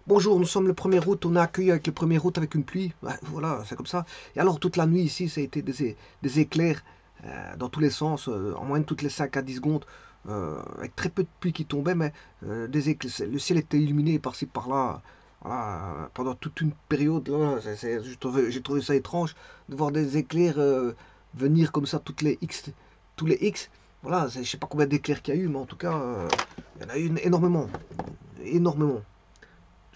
Bonjour, nous sommes le 1er août, on a accueilli avec le 1er août avec une pluie. Ouais, voilà, c'est comme ça. Et alors, toute la nuit ici, ça a été des éclairs dans tous les sens, en moyenne toutes les 5 à 10 secondes, avec très peu de pluie qui tombait, mais des éclairs, le ciel était illuminé par-ci par-là. Voilà, pendant toute une période, là, j'ai trouvé ça étrange de voir des éclairs venir comme ça tous les X. Voilà, je sais pas combien d'éclairs qu'il y a eu, mais en tout cas, il y en a eu énormément. Énormément.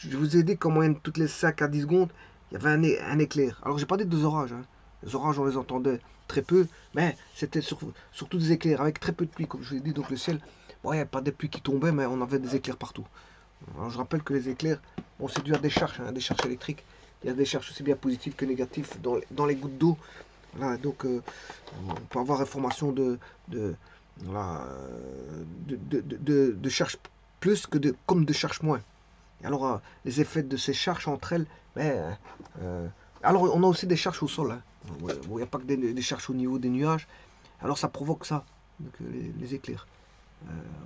Je vous ai dit qu'en moyenne, toutes les 5 à 10 secondes, il y avait un éclair. Alors, j'ai pas dit des orages. Hein. Les orages, on les entendait très peu, mais c'était surtout des éclairs, avec très peu de pluie, comme je vous ai dit. Donc, le ciel, bon, il n'y avait pas des pluies qui tombaient, mais on avait des éclairs partout. Alors, je rappelle que les éclairs, bon, c'est dû à des charges électriques. Il y a des charges aussi bien positives que négatives dans les gouttes d'eau. Voilà, donc, on peut avoir information voilà, de charges plus que comme de charges moins. Et alors, les effets de ces charges entre elles, ben, alors on a aussi des charges au sol. Hein. Il n'y a pas que des charges au niveau des nuages. Alors ça provoque ça, donc, les éclairs.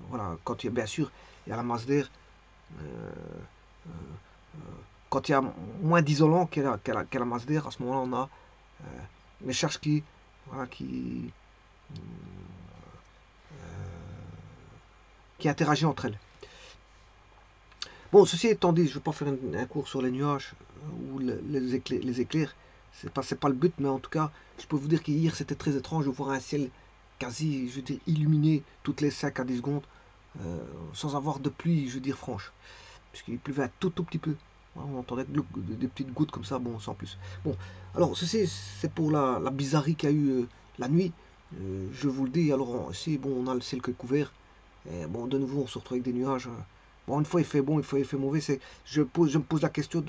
Voilà, quand il y a, bien sûr, il y a la masse d'air. euh, Quand il y a moins d'isolant qu'à la masse d'air, à ce moment-là, on a les charges voilà, qui interagissent entre elles. Bon, ceci étant dit, je ne vais pas faire un cours sur les nuages ou les éclairs. C'est pas le but, mais en tout cas, je peux vous dire qu'hier, c'était très étrange de voir un ciel quasi, je veux dire, illuminé toutes les 5 à 10 secondes, sans avoir de pluie, je veux dire, franche. Puisqu'il pleuvait un tout petit peu. On entendait des petites gouttes comme ça, bon, sans plus. Bon, alors, ceci, c'est pour la bizarrerie qu'il y a eu la nuit. Je vous le dis, alors, ici, bon, on a le ciel qui est couvert. Et bon, de nouveau, on se retrouve avec des nuages. Bon, une fois il fait bon, une fois il fait mauvais. Je me pose la question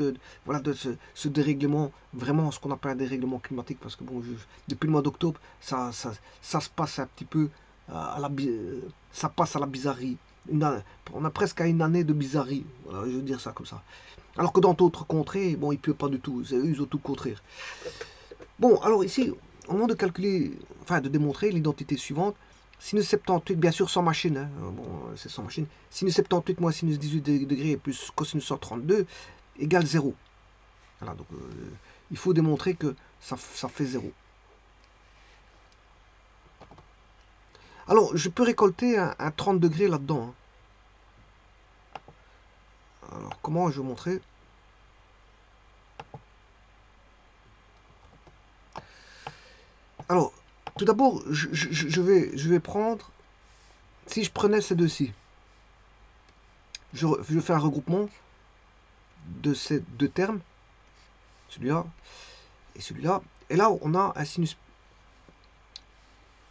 voilà, de ce dérèglement, vraiment ce qu'on appelle un dérèglement climatique, parce que bon, depuis le mois d'octobre, ça se passe un petit peu ça passe à la bizarrerie. On a presque à une année de bizarrerie, voilà, je veux dire ça comme ça. Alors que dans d'autres contrées, bon, il ne pleut pas du tout. Eux, ils ont tout le contraire. Bon, alors ici, au moment de calculer, enfin de démontrer l'identité suivante, sinus 78, bien sûr sans machine, hein, bon, c'est sans machine, sinus 78 moins sinus 18 degrés plus cosinus 132 égale 0. Voilà, donc il faut démontrer que ça fait 0. Alors, je peux récolter un 30 degrés là-dedans. Hein. Alors, comment je vais montrer? Alors, tout d'abord, je vais prendre, si je prenais ces deux-ci, je fais un regroupement de ces deux termes, celui-là et celui-là. Et là, on a un sinus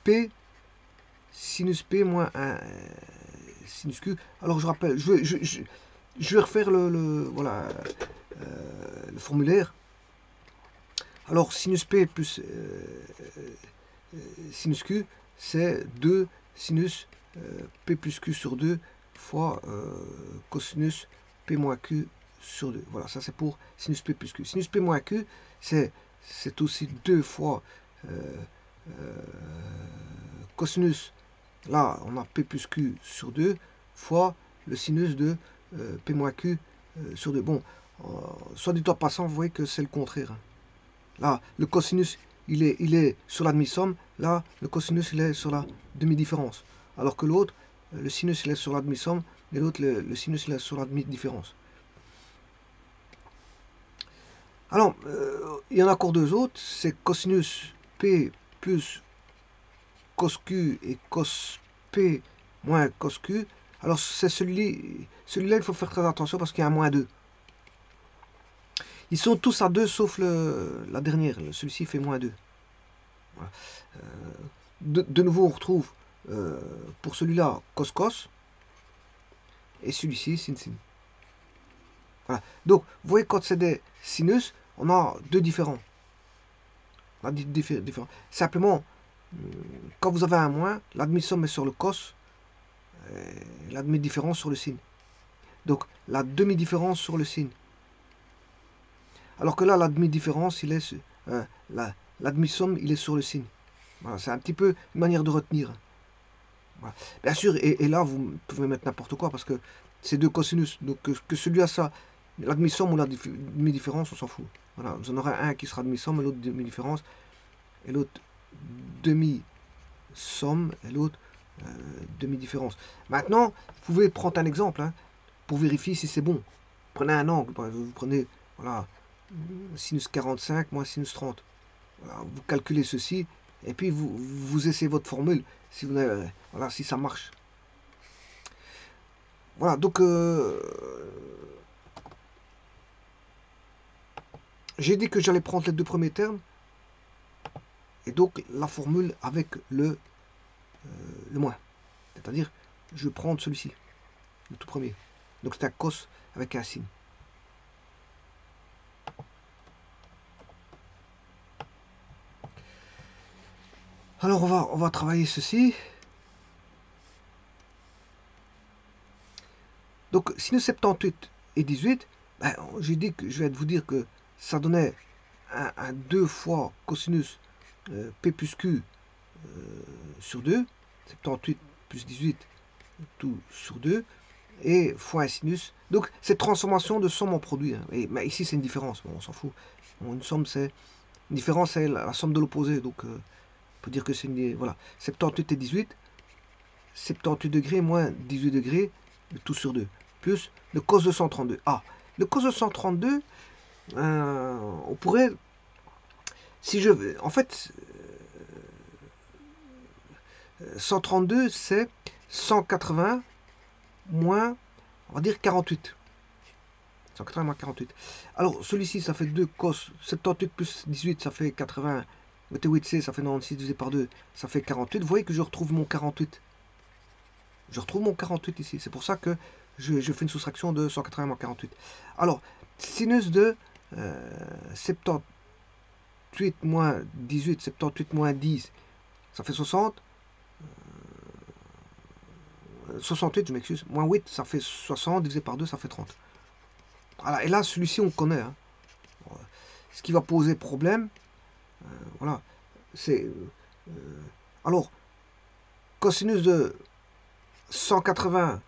P moins un sinus Q. Alors, je rappelle, je vais refaire voilà, le formulaire. Alors, sinus P plus sinus Q, c'est 2 sinus P plus Q sur 2 fois cosinus P moins Q sur 2. Voilà, ça c'est pour sinus P plus Q. Sinus P moins Q, c'est aussi 2 fois cosinus, là on a P plus Q sur 2 fois le sinus de P moins Q sur 2. Bon, soit du temps passant, vous voyez que c'est le contraire. Là, le cosinus, il est sur la demi-somme. Là, le cosinus, il est sur la demi-différence. Alors que l'autre, le sinus, il est sur la demi-somme. Et l'autre, le sinus, il est sur la demi-différence. Alors, il y en a encore deux autres. C'est cosinus P plus cos Q et cos P moins cos Q. Alors, c'est celui-là, il faut faire très attention parce qu'il y a un moins 2. Ils sont tous à 2 sauf la dernière. Celui-ci fait moins 2. Voilà. De nouveau, on retrouve pour celui-là cos cos et celui-ci sin sin. Voilà. Donc, vous voyez, quand c'est des sinus, on a deux différents. On a différents. Simplement, quand vous avez un moins, la demi-somme est sur le cos, et la demi-différence sur le sin. Donc, la demi-différence sur le sin. Alors que là, la demi-différence, il est la demi-somme, il est sur le sin. Voilà, c'est un petit peu une manière de retenir. Voilà. Bien sûr, et là, vous pouvez mettre n'importe quoi parce que c'est deux cosinus. Donc, que celui-là, ça, La demi-somme ou la demi-différence, on s'en fout. Voilà, vous en aurez un qui sera demi-somme et l'autre demi-différence, et l'autre demi-somme et l'autre demi-différence. Maintenant, vous pouvez prendre un exemple hein, pour vérifier si c'est bon. Prenez un angle, par exemple, vous prenez voilà, sinus 45 moins sinus 30. Voilà, vous calculez ceci et puis vous essayez votre formule si vous avez, voilà, si ça marche. Voilà, donc j'ai dit que j'allais prendre les deux premiers termes et donc la formule avec le moins. C'est-à-dire, je vais prendre celui-ci, le tout premier. Donc c'est un cos avec un sin. Alors on va travailler ceci. Donc sinus 78 et 18, ben, j'ai dit que je vais vous dire que ça donnait un 2 fois cosinus P plus Q sur 2, 78 plus 18, tout sur 2, et fois un sinus. Donc cette transformation de somme en produit. Hein. Et, mais ici c'est une différence, bon, on s'en fout. Bon, une somme c'est... Une différence c'est la somme de l'opposé, donc on peut dire que c'est une... Voilà, 78 et 18, 78 degrés moins 18 degrés, tout sur 2, plus le cos de 132. Ah, le cos de 132, on pourrait... Si je veux... En fait... 132, c'est 180 moins, on va dire 48. 180 moins 48. Alors, celui-ci, ça fait 2 cos. 78 plus 18, ça fait 80. Le T8C, ça fait 96 divisé par 2, ça fait 48. Vous voyez que je retrouve mon 48. Je retrouve mon 48 ici. C'est pour ça que je fais une soustraction de 180 moins 48. Alors, sinus de 78 moins 18, 78 moins 10, ça fait 60. 68, je m'excuse, moins 8, ça fait 60, divisé par 2, ça fait 30. Voilà, et là, celui-ci, on connaît. Hein. Ce qui va poser problème, voilà, c'est... alors, cosinus de 180,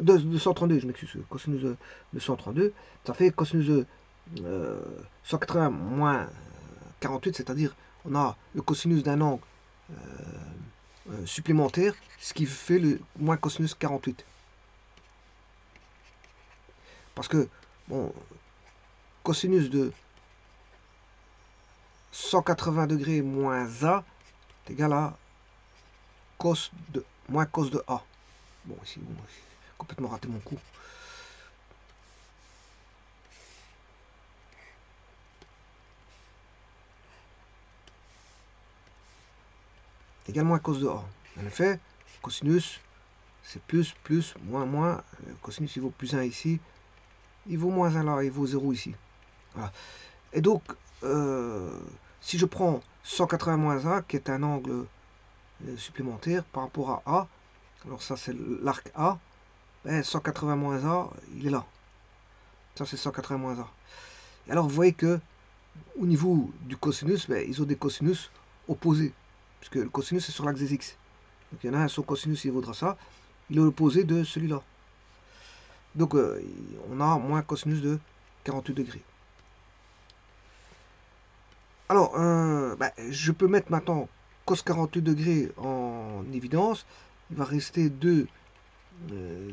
de 132, je m'excuse, cosinus de 132, ça fait cosinus de 180 moins 48, c'est-à-dire, on a le cosinus d'un angle supplémentaire, ce qui fait le moins cosinus 48. Parce que, bon, cosinus de 180 degrés moins A est égal à cos de, moins cos de A. Bon, ici, bon, j'ai complètement raté mon coup. Égal moins cos de A. En effet, cosinus, c'est plus, plus, moins, moins. Le cosinus, il vaut plus 1 ici. Il vaut moins 1 là, il vaut 0 ici. Voilà. Et donc, si je prends 180 moins A, qui est un angle supplémentaire par rapport à A, alors ça c'est l'arc A, ben 180 moins A, il est là. Ça c'est 180 moins A. Et alors vous voyez que au niveau du cosinus, ben, ils ont des cosinus opposés, puisque le cosinus est sur l'axe des X. Donc il y en a un, son cosinus il vaudra ça, il est l'opposé de celui-là. Donc on a moins cosinus de 48 degrés. Alors, ben, je peux mettre maintenant cos 48 degrés en évidence. Il va rester 2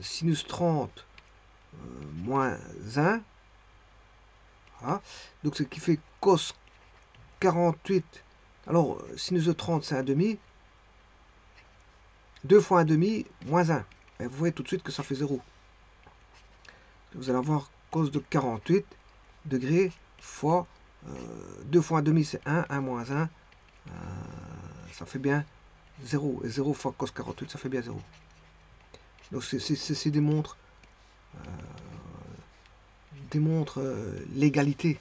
sinus 30 moins 1. Voilà. Donc, ce qui fait cos 48. Alors, sinus de 30, c'est 1,5. 2 fois 1,5 moins 1. Et vous voyez tout de suite que ça fait 0. Vous allez avoir cos de 48 degrés fois 2 fois 1,5, c'est 1. 1 moins 1. Ça fait bien 0. Et 0 fois cos 48, ça fait bien 0. Donc ceci démontre l'égalité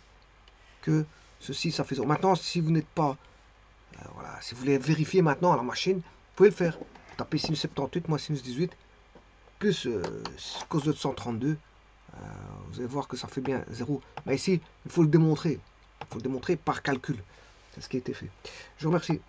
que ceci, ça fait 0. Maintenant, si vous n'êtes pas... voilà, si vous voulez vérifier maintenant à la machine, vous pouvez le faire. Tapez sinus 78 moins sinus 18 plus cos de 132. Vous allez voir que ça fait bien 0. Mais ici, il faut le démontrer. Il faut le démontrer par calcul. C'est ce qui a été fait. Je vous remercie.